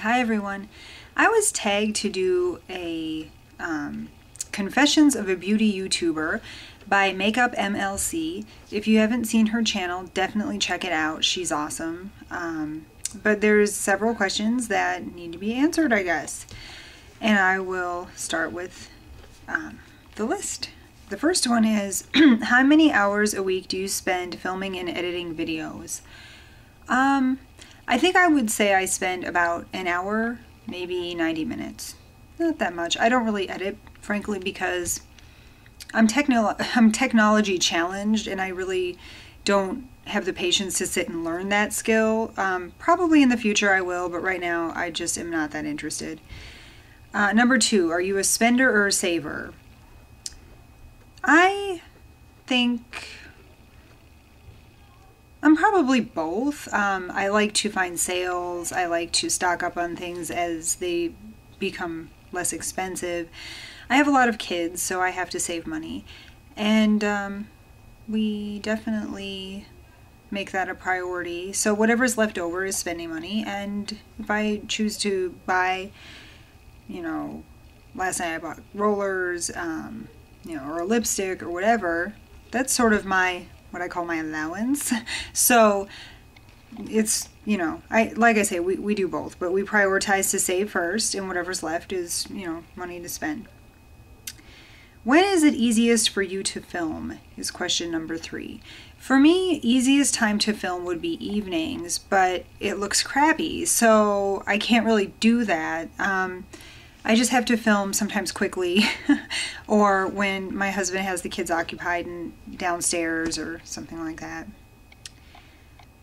Hi everyone. I was tagged to do a Confessions of a Beauty YouTuber by MakeupMLC. If you haven't seen her channel, definitely check it out. She's awesome. But there's several questions that need to be answered, I guess. And I will start with the list. The first one is, how many hours a week do you spend filming and editing videos? I think I would say I spend about an hour, maybe 90 minutes. Not that much. I don't really edit, frankly, because I'm technology challenged and I really don't have the patience to sit and learn that skill. Probably in the future I will, but right now I just am not that interested. Number 2, are you a spender or a saver? I think I'm probably both. I like to find sales. I like to stock up on things as they become less expensive. I have a lot of kids, so I have to save money. And we definitely make that a priority. So whatever's left over is spending money. And if I choose to buy, you know, last night I bought rollers, you know, or a lipstick or whatever, that's sort of my what I call my allowance. So it's, you know, like I say, we do both, but we prioritize to save first, and whatever's left is, you know, money to spend. When is it easiest for you to film is question number 3. For me, easiest time to film would be evenings, but it looks crappy, so I can't really do that. I just have to film sometimes quickly or when my husband has the kids occupied and downstairs or something like that.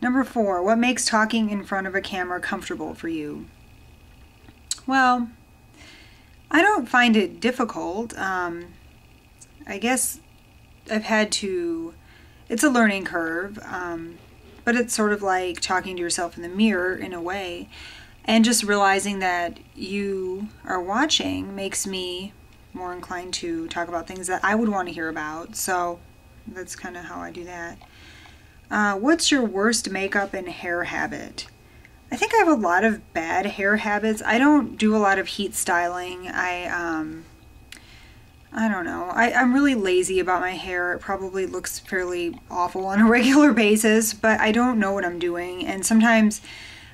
Number 4, what makes talking in front of a camera comfortable for you? Well, I don't find it difficult. I guess I've had to, it's a learning curve, but it's sort of like talking to yourself in the mirror in a way. And just realizing that you are watching makes me more inclined to talk about things that I would want to hear about. So that's kind of how I do that. What's your worst makeup and hair habit? I think I have a lot of bad hair habits. I don't do a lot of heat styling. I don't know. I'm really lazy about my hair. It probably looks fairly awful on a regular basis, but I don't know what I'm doing. And sometimes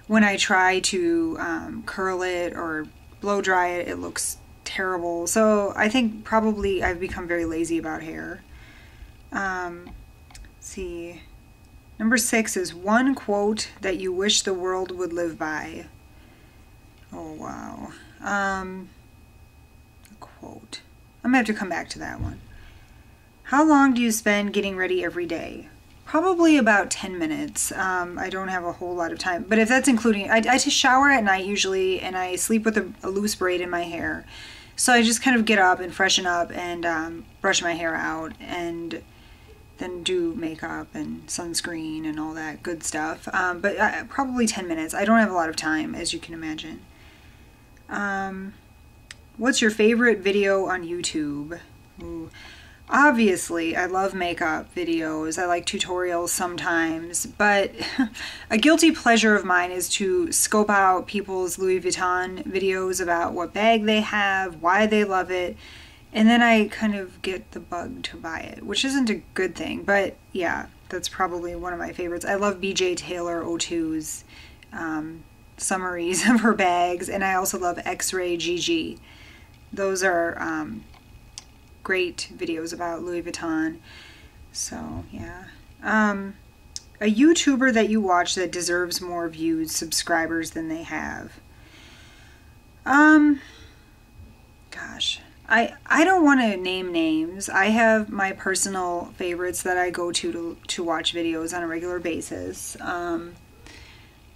when I try to curl it or blow dry it, it looks terrible. So I think probably I've become very lazy about hair. Let's see. Number 6 is one quote that you wish the world would live by. Oh, wow. A quote. I'm going to have to come back to that one. How long do you spend getting ready every day? Probably about 10 minutes. I don't have a whole lot of time, but if that's including, I just shower at night usually, and I sleep with a loose braid in my hair. So I just kind of get up and freshen up and brush my hair out and then do makeup and sunscreen and all that good stuff. But probably 10 minutes. I don't have a lot of time, as you can imagine. What's your favorite video on YouTube? Ooh. Obviously, I love makeup videos. I like tutorials sometimes, but a guilty pleasure of mine is to scope out people's Louis Vuitton videos about what bag they have, why they love it, and then I kind of get the bug to buy it, which isn't a good thing, but yeah, that's probably one of my favorites. I love BJ Taylor O2's summaries of her bags, and I also love Xraygigi. Those are great videos about Louis Vuitton. So yeah. A YouTuber that you watch that deserves more views, subscribers than they have. Gosh, I don't want to name names. I have my personal favorites that I go to watch videos on a regular basis.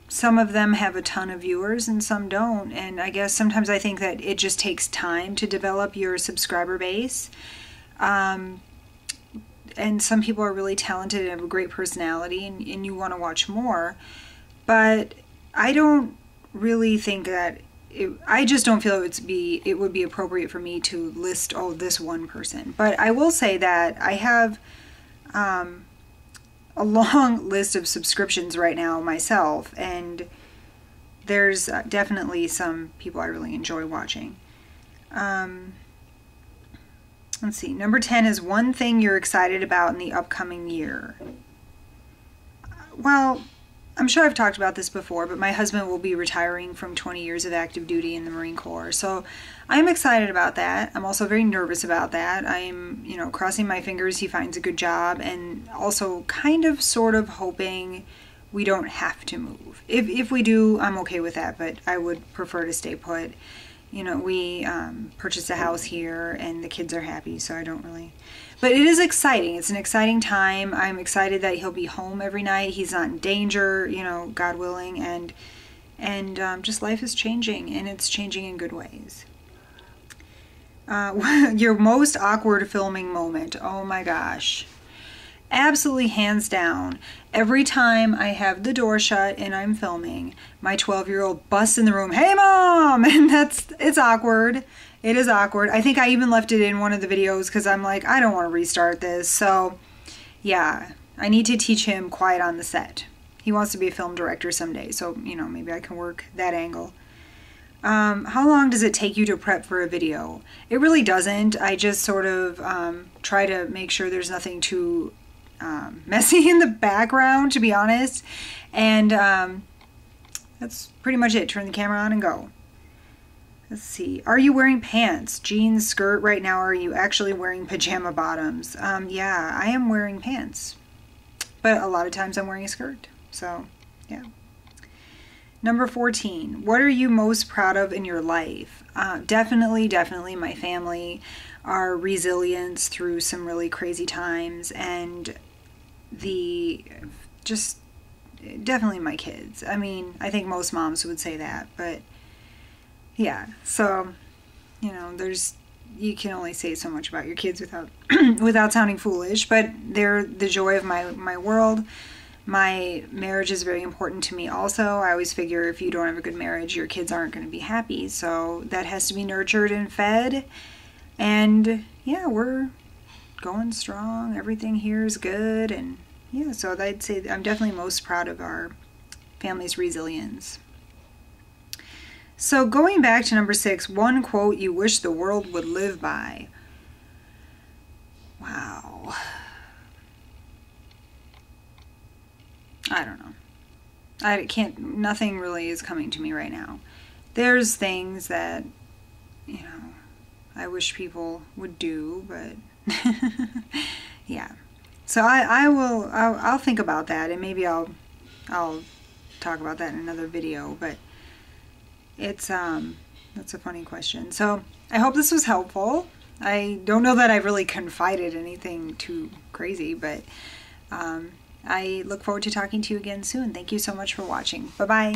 Some of them have a ton of viewers and some don't, and I guess sometimes I think that it just takes time to develop your subscriber base. And some people are really talented and have a great personality, and you want to watch more. But I don't really think that I just don't feel it would be appropriate for me to list, oh, this one person. But I will say that I have a long list of subscriptions right now myself, and there's definitely some people I really enjoy watching. Let's see. Number 10 is one thing you're excited about in the upcoming year. Well, I'm sure I've talked about this before, but my husband will be retiring from 20 years of active duty in the Marine Corps. So I'm excited about that. I'm also very nervous about that. I'm, crossing my fingers he finds a good job, and also kind of sort of hoping we don't have to move. If we do, I'm okay with that, but I would prefer to stay put. We purchased a house here and the kids are happy, so I don't really... But it is exciting. It's an exciting time. I'm excited that he'll be home every night. He's not in danger, God willing, and just life is changing, and it's changing in good ways. Your most awkward filming moment. Oh my gosh. Absolutely, hands down. Every time I have the door shut and I'm filming, my 12-year-old busts in the room, "Hey mom!" And it's awkward. It is awkward. I think I even left it in one of the videos because I'm like, I don't want to restart this. So yeah, I need to teach him quiet on the set. He wants to be a film director someday, so maybe I can work that angle. How long does it take you to prep for a video? It really doesn't. I just sort of try to make sure there's nothing too messy in the background, to be honest, and that's pretty much it. Turn the camera on and go. Let's see. Are you wearing pants, jeans, skirt right now? Or are you actually wearing pajama bottoms? Yeah, I am wearing pants, but a lot of times I'm wearing a skirt. So yeah. Number 14. What are you most proud of in your life? Definitely my family, our resilience through some really crazy times, and definitely my kids. I mean, I think most moms would say that, but yeah. So, you can only say so much about your kids without without sounding foolish, but they're the joy of my world. My marriage is very important to me also. I always figure if you don't have a good marriage, your kids aren't going to be happy. So that has to be nurtured and fed. And yeah, we're going strong. Everything here is good. And yeah, so I'd say I'm definitely most proud of our family's resilience. So going back to number 6, one quote you wish the world would live by. Wow. I don't know. Nothing really is coming to me right now. There's things that, I wish people would do, but yeah. So I'll think about that, and maybe I'll talk about that in another video, but that's a funny question. So I hope this was helpful. I don't know that I really confided anything too crazy, but I look forward to talking to you again soon. Thank you so much for watching. Bye-bye.